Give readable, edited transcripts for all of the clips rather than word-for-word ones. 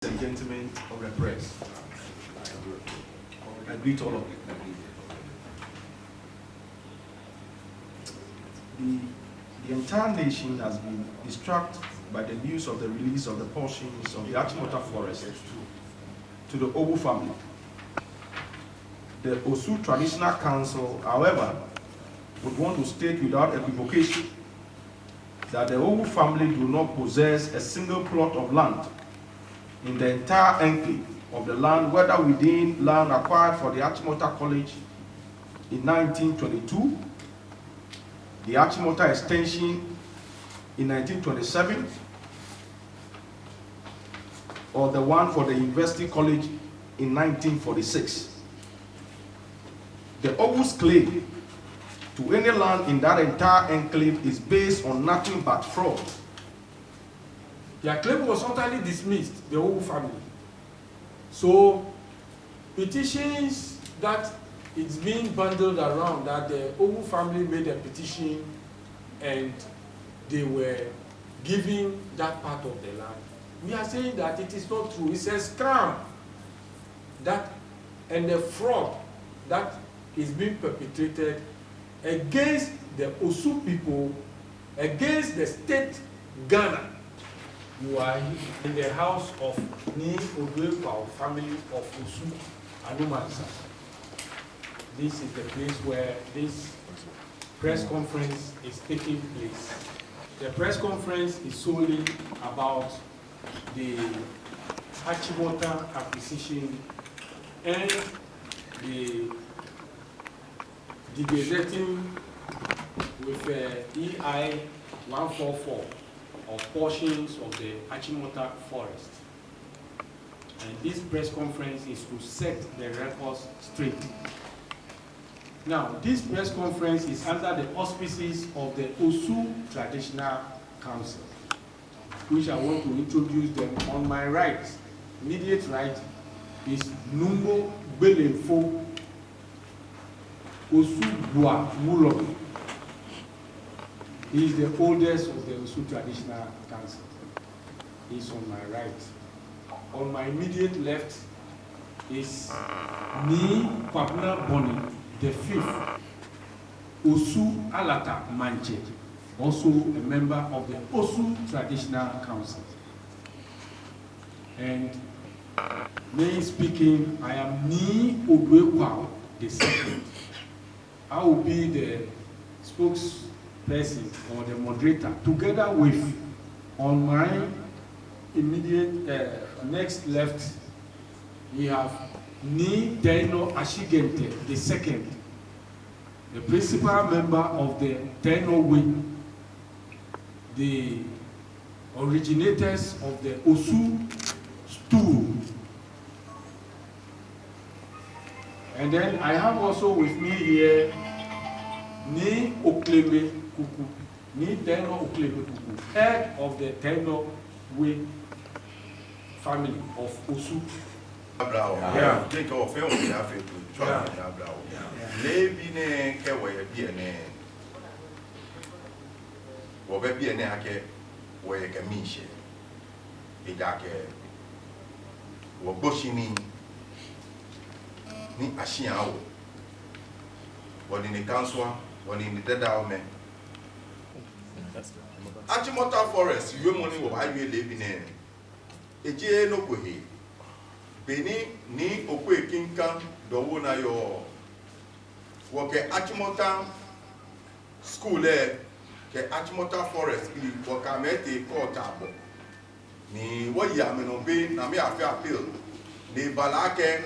and gentlemen of the press, I greet all of you. The entire nation has been distracted by the news of the release of the portions of the Achimota forest to the Obu family. The Osu Traditional Council, however, would want to state without equivocation that the Obu family do not possess a single plot of land in the entire enclave of the land, whether within land acquired for the Achimota College in 1922, the Achimota extension in 1927, or the one for the University College in 1946. The Obu's claim to any land in that entire enclave is based on nothing but fraud. Their claim was totally dismissed, the whole family. So, petitions that it's being bundled around that the Obu family made a petition and they were giving that part of the land. We are saying that it is not true. It's a scam that and the fraud that is being perpetrated against the Osu people, against the state Ghana. You are in the house of Nii Odoi Kwao Family of Osu, Anumansa. This is the place where this press conference is taking place. The press conference is solely about the Achimota acquisition and the degazetting with EI 144 of portions of the Achimota forest. And this press conference is to set the records straight. Now, this press conference is under the auspices of the Osu Traditional Council, which I want to introduce them. On my right, immediate right, is Numbo Belenfo Osu Bua Mulo. He is the oldest of the Osu Traditional Council. He is on my right. On my immediate left is Nii Kwabna Boni, the fifth Osu Alata Manche, also a member of the Osu Traditional Council. And me speaking, I am Nii Odoi Kwao the second. I will be the spokesperson or the moderator, together with, on my immediate next left, we have Nii Teno Ashigente the second, the principal member of the Teno Wing, the originators of the Osu stool. And then I have also with me here Nii Okleme Kuku, Nii Teno Okleme Kuku, head of the Teno Wing family of Osu. Yeah. Take off film we have to try Lebi ne kewe biene. Wo be biene ake wo ye kamishe. Idake wo boshini ni ashiawo. Woni ni kanswa, woni ni dada ome. Achimota forest, you money wo highway lebi ne. Eje no kohe. Beni ni okwe kinkan dowo na yo woke Achimota school ke Achimota forest bi woka mete court abo ni wo ya me no be na me afi appeal ni balake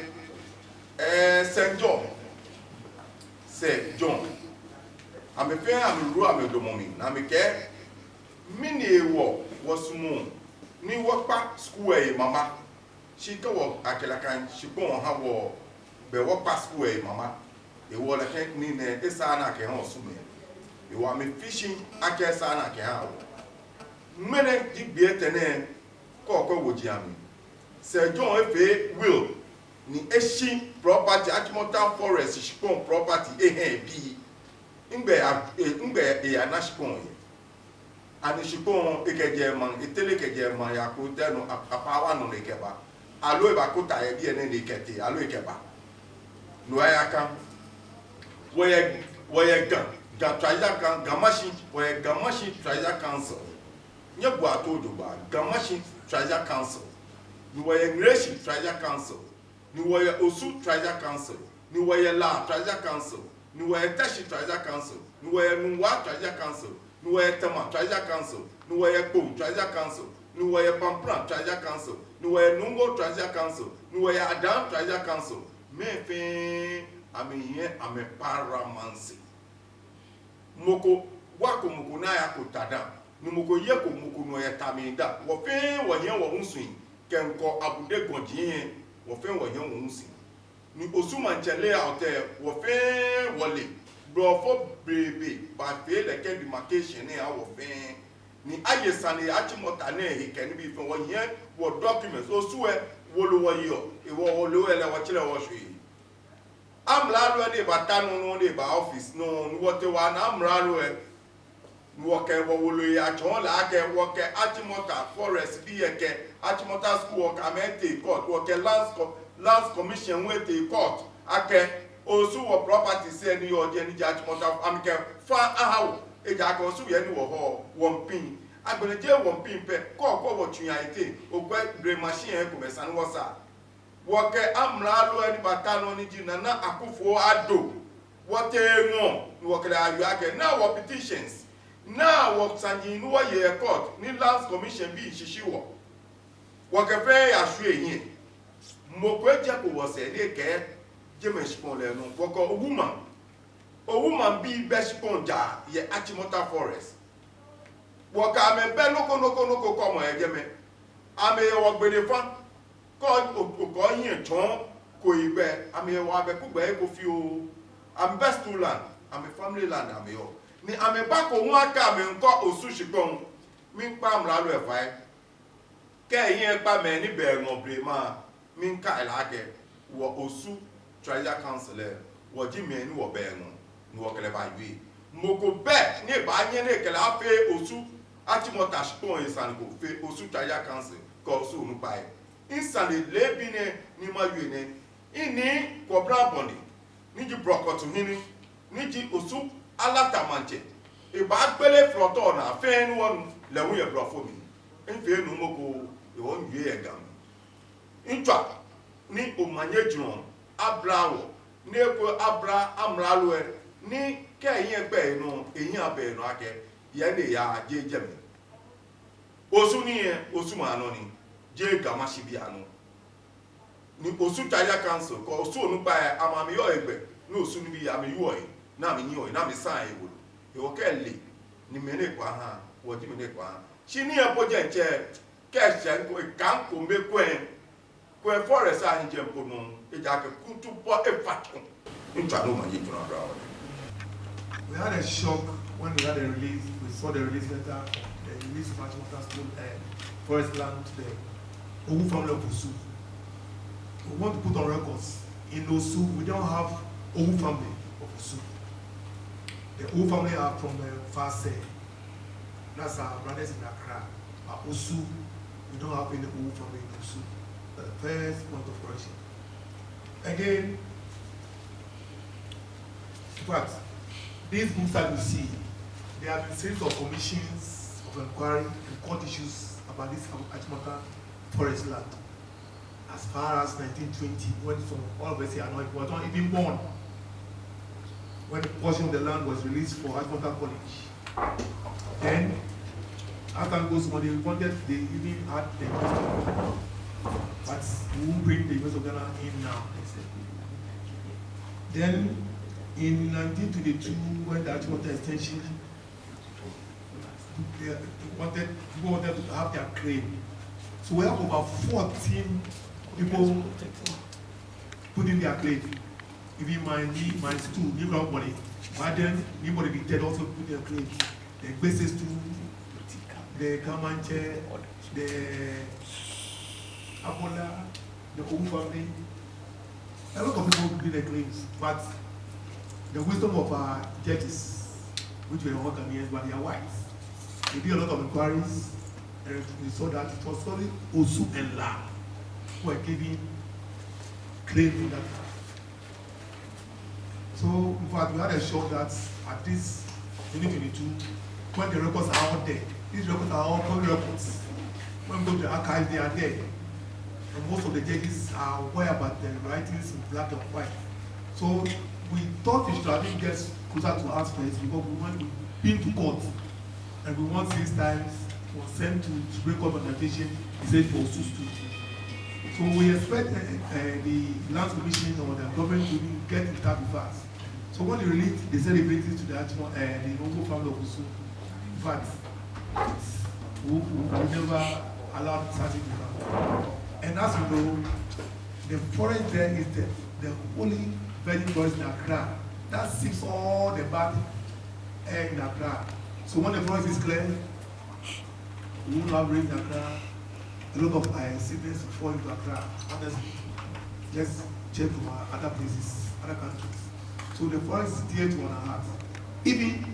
St. John ame fe am ru am domomi na me ke mini ewo wosumu ni wopa school mama she go akelakan she go ha wo be work pass school mama e wo la ken ni ne esa na ke ho sume e wo me fishing ake esa na ke ha wo mene di biete ne ko wo jiami se John efe will ni eshi property Achimota forest shipon property bi ngbe e anashipon ani shipon ekejeman etele kejeman ya ko denu apawa no ekeba alo e ba ko ta e bi ene ne kete alo ekeba no ya kan woye ga traja kan gamashi woye gamashi traja council nye bu ato do ba gamashi traja council ni woye ngreshi traja council ni woye osu traja council ni woye la traja council ni woye tashi traja council ni woye nwa traja council ni woye tama traja council ni woye kpom traja council ni woye pampran traja council ni woye nungo traja council ni woye adam traja council mefe ame paramansi moko wako moko na ya kotada ni moko ye ko moko no ya taminda wo fe wo yen wo unsuin kenko abude gonjin wo fe wo yen wo unsin ni osuma nchele ote wo fe wole brofo bebe ba fe le ken demarcation ni a wo fe ni ayesane Achimota na he ken bi fe wo yen wo documents osuwe wo lo wo yo e wo lo ele wo chile wo hwe amralo de batano no de ba office no wote wa na amralo e wo ke wo lo ya chon la ke wo ke Achimota forest bi e ke Achimota school ka mente court wo ke lands commission we te court ake osu wo property se ni o je ni Achimota am ke fa ahawo e ja ko su ye ni wo ho won pin agbere je won pin pe ko wo tuya ite ogbe bre machine e ko be san wo sa woke amralo eni batano ni jina na akufo ado wote ngo woke la ayu ake na wo petitions na wo sanji nu wo ye court ni lands commission bi shishiwo woke fe ya hwe yin moko eje ko wo se le ke jemeshpon le nu woko owuman bi beshpon ja ye Achimota forest woka ame be noko ko mo ejeme ame wo gbede fa ko yin ton ko igbe ame wa be ku gbe ko fi o am best to land am family land am yo ni ame ba ko won aka ame nko osu shigbon mi pa amra lo e fa ke yin pa me ni be ngon bre ma mi nka ila ke wo osu treasure council wo ji me ni wo be ngon ni wo kele ba yi mo ko be ni ba yin ni kele afe osu Achimota shigbon isan ko fe osu treasure council ko osu nu pa instantly lebine ni mayene ini ko braboni niji brokotu hini niji osu alatamanche e ba gbele floto na fe nu won lewu ye brofo mi enfe nu moko e won yue e gam intwa ni omanye juron abrawo ni eko abra amralo e ni ke yin gbe inu eyin abe nu ake ye ne ya jejemi osu ni e osu ma no ni je gamashi bi anu ni osu treasure council ko osu onu pa amami yo egbe ni osu ni bi ami yo yi na mi ni yo na mi san ewo e wo ke le ni mene kwa ha wo di mene kwa shi ni e boje nche ke se ko kan ko me ko e forest a nje mpo no e ja ke kutu po e fatu nta no ma yi tuna bra. We had a shock when we had a release. We saw the release letter, the release of Achimota school forest land to the Owu family of Osu. We want to put on records in Osu, we don't have Owu family of Osu. The Owu family are from Fase. That's our brothers in Accra. But Osu, we don't have any Owu family in Osu. The first point of correction. Again, but these books that you see, there have been series of commissions of inquiry and court issues about this Achimota forest land. As far as 1920, when some all of us here was not even born, when the portion of the land was released for Achimota College. Then, as time goes on, they even had the investment, but we won't bring the University of Ghana in now. Then, in 1922, when the Achimota extension, people wanted to have their claim. So we have about 14 people put in their claim. Even my two, nobody. But then anybody did also put their claim. The basis to the Kamanche, the Abola, the Owu family. A lot of people did their claims, but the wisdom of our judges, which were all Ghanaians, but they are white, we did a lot of inquiries, and we saw that it was only Osu and La who were giving claim to that. So, in fact, we had a shock that at this 2022, when the records are out there, these records are all public records. When we go to the archives, they are there. And most of the judges are aware about the writings in black and white. So we thought we should have been get closer to us first because we want been to court. And we won 6 times, was sent to Supreme Court of Navigation, he said for Osu. So we expect the Land Commission or the government to get in touch with us. So when they released, they said they bring it to the Odoi family of Osu. In fact, we never allowed such thing to happen. And as you know, the forest there is the only virgin forest in Accra. That sips all the bad air in Accra. So when the forest is clear, we won't have rain in Accra. A lot of sickness fall into Accra. Honestly, let's check from other places, other countries. So the forest is dear to our heart. Even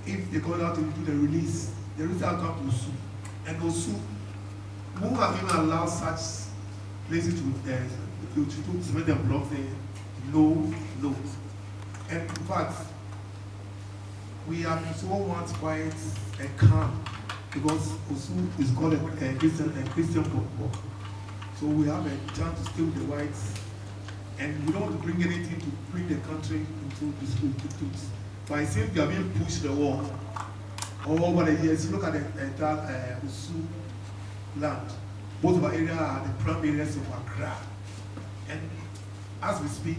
if they go out to do the release will come to Osu. And Osu, who have even allowed such places to cement and block there? No. And in fact, we have been so once quiet and calm because Osu is called a Christian book. So we have a chance to stay with the whites, and we don't want to bring anything to bring the country into disputes. But it seems we are being pushed the wall. All over the years, look at the entire Osu land. Both of our area are the prime areas of Accra. And as we speak,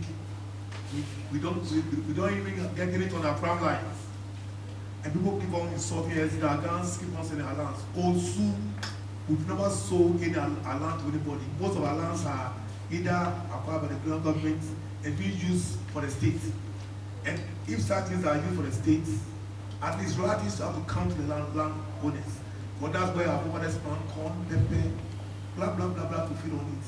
we don't even get it on our prime lines. And people keep on insulting us, the Agans keep on saying our lands. Osu, we've never sold any our land to anybody. Most of our lands are either acquired by the federal government and being used for the state. And if such things are used for the state, at least relatives have to come to the land owners. But that's where our fathers plant corn, pepper, blah blah blah blah to feed on it.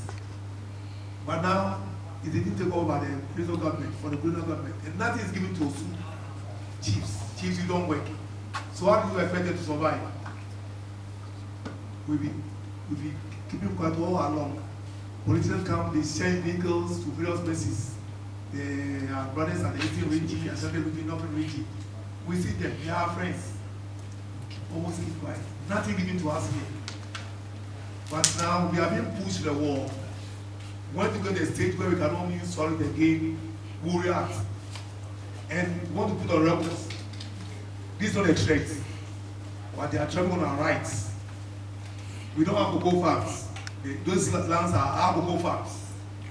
But now it didn't take over by the federal government, for the federal government, and nothing is given to Osu chiefs. Chiefs, you don't work. So how do you expect them to survive? We'll be keeping quiet all along. Politicians come, they send vehicles to various places. Their brothers are the eastern region, and some people in the northern region. We see them, they are friends. Almost keep quiet. Nothing given to us here. But now we are being pushed to the wall. When we go to the stage where we can only solve the game, we react. And we want to put on records. This is not a threat, but they are trampling on our rights. We don't have to go farms. Those lands are to go farms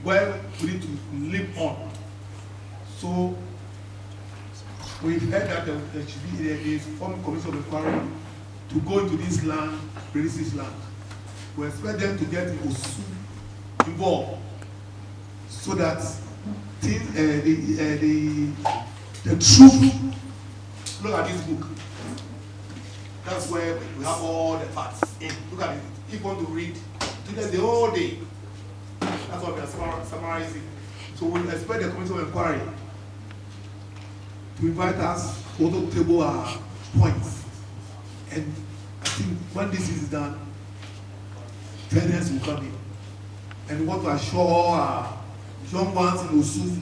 where we need to live on. So we've heard that there should be a formal commission of inquiry to go into this land, release this land. We expect them to get Osu involved so that the truth. Look at this book. That's where we have all the facts in. Look at it. If you want to read, do that the whole day. That's what we are summarizing. So we expect the commission of inquiry to invite us to also table our points. And I think when this is done, fairness will come in. And we want to assure our young ones in Osu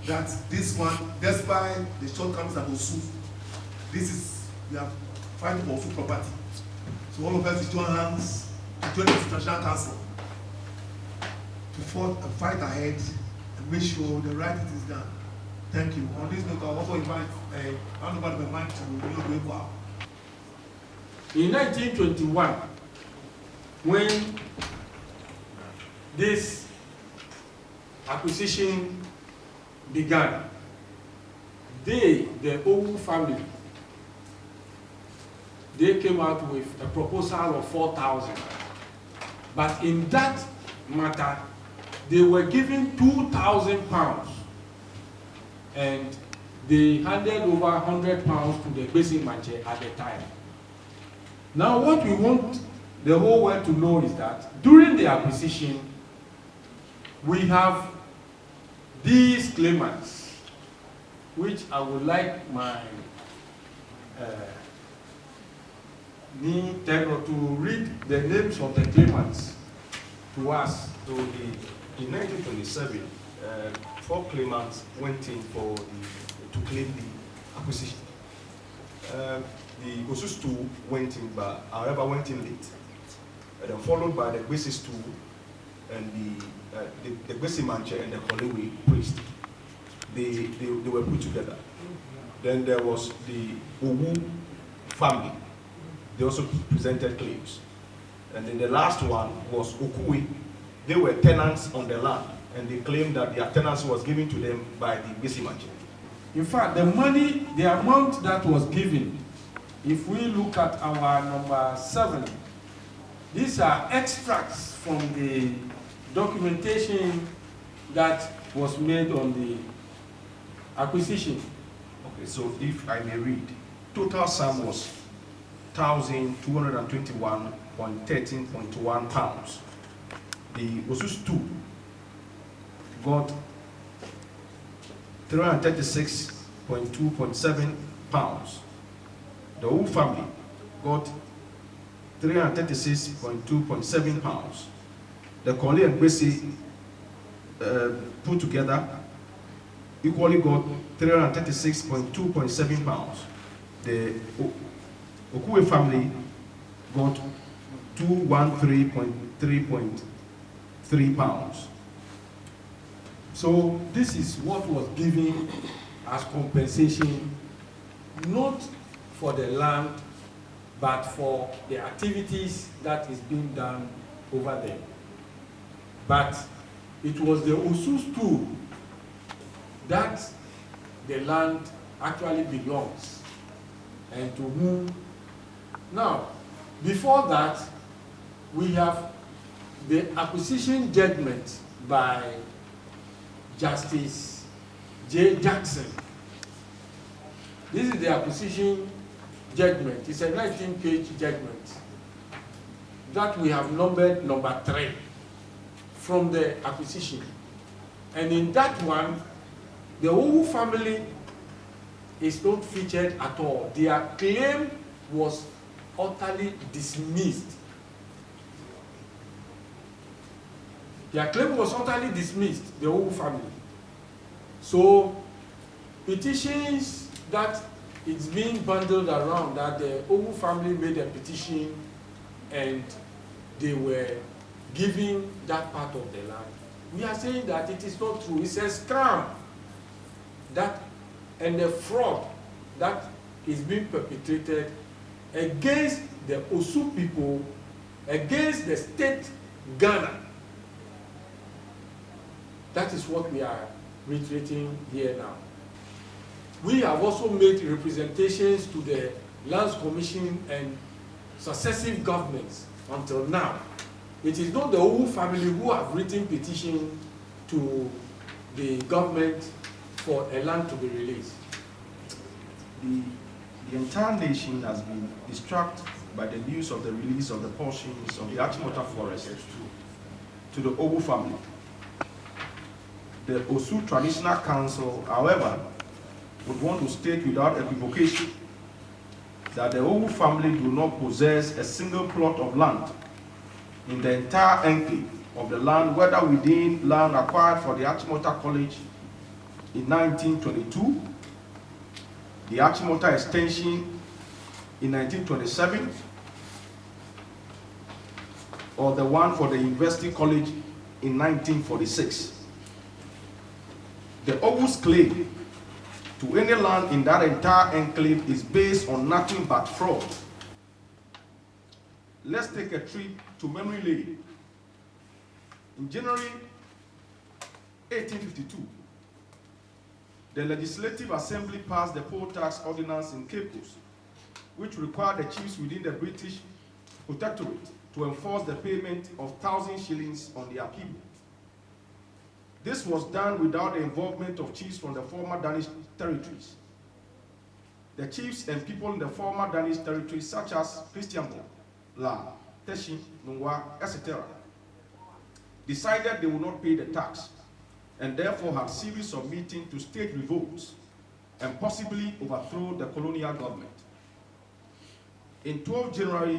that this one, despite the shortcomings of Osu, we are fighting for Osu property. So all of us join hands, join the International Council to fight ahead and make sure the right thing is done. Thank you. On this note, I also invite hand over the mic to Nii Odoi Kwao. In 1921, when this acquisition began, the Odoi family, they came out with a proposal of 4,000. But in that matter, they were given 2,000 pounds, and they handed over 100 pounds to the basic manche at the time. Now, what we want the whole world to know is that during the acquisition, we have these claimants, which I would like my Nii Tenor to read the names of the claimants to us. So in 1927, 4 claimants went in to claim the acquisition. The Osus 2 went in, but however went in late. And then followed by the Gbesis 2 and the Gbesi Manche and the Kolewe priest. They were put together. Then there was the Owu family. They also presented claims. And then the last one was Okue. They were tenants on the land, and they claimed that their tenancy was given to them by the Gbesi Manche. In fact, the money, the amount that was given, if we look at our number 7, these are extracts from the documentation that was made on the acquisition. Okay, so if I may read, total sum was 1,221.13.1 pounds. The Osus 2 got 336.2.7 pounds. The whole family got 336.2.7 pounds. The Kole and Gbesi put together equally got 336.2.7 pounds. The Okue family got 213.3.3 pounds. So this is what was given as compensation, not for the land, but for the activities that is being done over there. But it was the Osus 2 that the land actually belongs, and to whom. Now, before that, we have the acquisition judgment by Justice J. Jackson. This is the acquisition judgment. It's a 19-page judgment that we have numbered number 3 from the acquisition. And in that one, the Owu family is not featured at all. Their claim was utterly dismissed. Their claim was utterly dismissed, the Owu family. So, petitions that it's being bundled around that the Owu family made a petition and they were giving that part of the land. We are saying that it is not true. It's a scam that and the fraud that is being perpetrated against the Osu people, against the state Ghana. That is what we are reiterating here now. We have also made representations to the Lands Commission and successive governments until now. It is not the Owu family who have written petition to the government for a land to be released. The entire nation has been distracted by the news of the release of the portions of the Achimota forest to the Owu family. The Osu Traditional Council, however, would want to state without equivocation that the Owu family do not possess a single plot of land in the entire enclave of the land, whether within land acquired for the Achimota College in 1922, the Achimota extension in 1927, or the one for the University College in 1946. The Owu's claim to any land in that entire enclave is based on nothing but fraud. Let's take a trip to memory lane. In January 1852, the Legislative Assembly passed the poll tax ordinance in Cape Coast, which required the chiefs within the British Protectorate to enforce the payment of 1,000 shillings on their people. This was done without the involvement of chiefs from the former Danish territories. The chiefs and people in the former Danish territories, such as Christianborg, La, Teshi, Nungwa, etc., decided they would not pay the tax, and therefore had a series of meetings to stage revolts and possibly overthrow the colonial government. In 12 January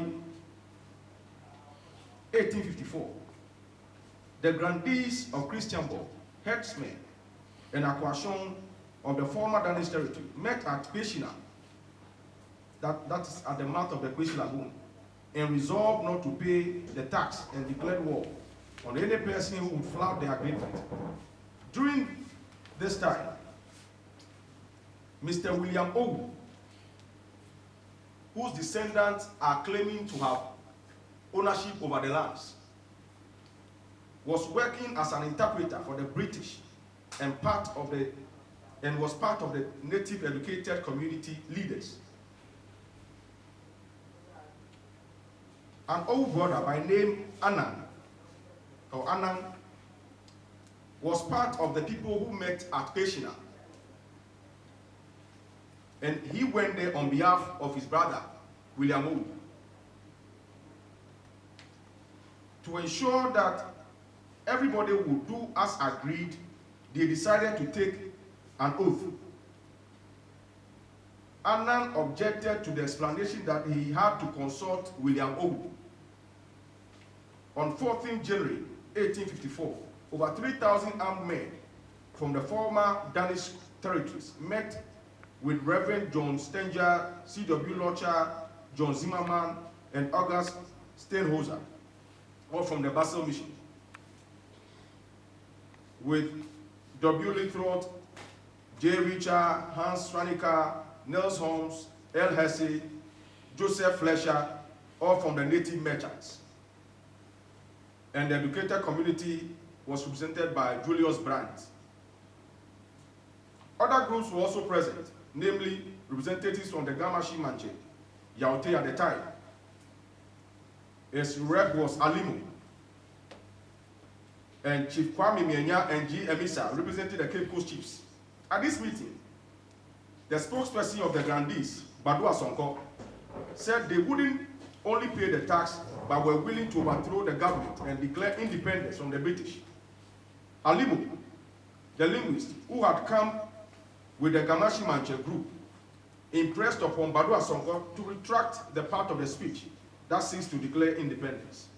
1854, the grandees of Christianborg, headsmen, and Akwashon of the former Danish territory met at Peshina, that is at the mouth of the Kweshi Lagoon, and resolved not to pay the tax and declared war on any person who would flout the agreement. During this time, Mr. William Owu, whose descendants are claiming to have ownership over the lands, was working as an interpreter for the British and was part of the native educated community leaders. An old brother by name Anan was part of the people who met at Peshina, and he went there on behalf of his brother William Owu. To ensure that everybody would do as agreed, they decided to take an oath. Anan objected to the explanation that he had to consult William Owu. On 14th January 1854, over 3,000 armed men from the former Danish territories met with Reverend John Stenger, C.W. Locher, John Zimmerman, and August Steinhoser, all from the Basel Mission, with W. Littroth, J. Richard, Hans Schwanecker, Nels Holmes, L. Hesse, Joseph Fletcher, all from the native merchants. And the educated community was represented by Julius Brandt. Other groups were also present, namely representatives from the Gamashi Manche, Yaote at the time. His rep was Alimu, and Chief Kwame Mienya and G. Emisa represented the Cape Coast chiefs. At this meeting, the spokesperson of the grandees, Badua Sonko, said they wouldn't only pay the tax, but were willing to overthrow the government and declare independence from the British. Alimu, the linguist who had come with the Gamashi Manche group, impressed upon Badua Sonko to retract the part of the speech that seeks to declare independence.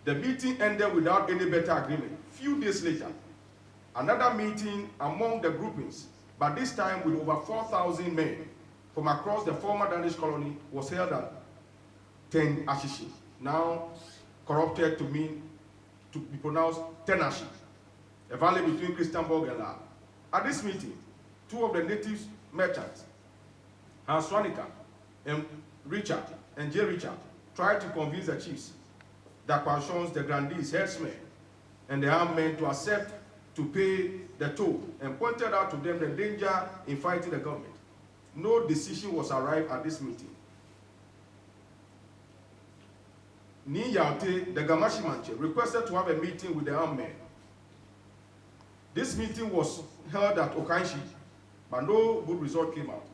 The meeting ended without any better agreement. Few days later, another meeting among the groupings, but this time with over 4,000 men from across the former Danish colony, was held at Ten Ashishi, now corrupted to be pronounced Tenashi, a valley between Christianborg and La. At this meeting, two of the native merchants, Hans Schwanecker and Richard and J. Richard, tried to convince the chiefs, the Kwashons, the grandees, headsmen, and the armed men to accept to pay the toll, and pointed out to them the danger in fighting the government. No decision was arrived at this meeting. Nii Yaote, the Gamashi Manche, requested to have a meeting with the armed men. This meeting was held at Okanshi, but no good result came out.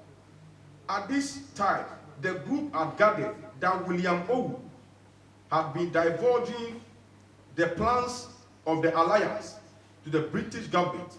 At this time, the group had gathered that William Owu had been divulging the plans of the alliance to the British government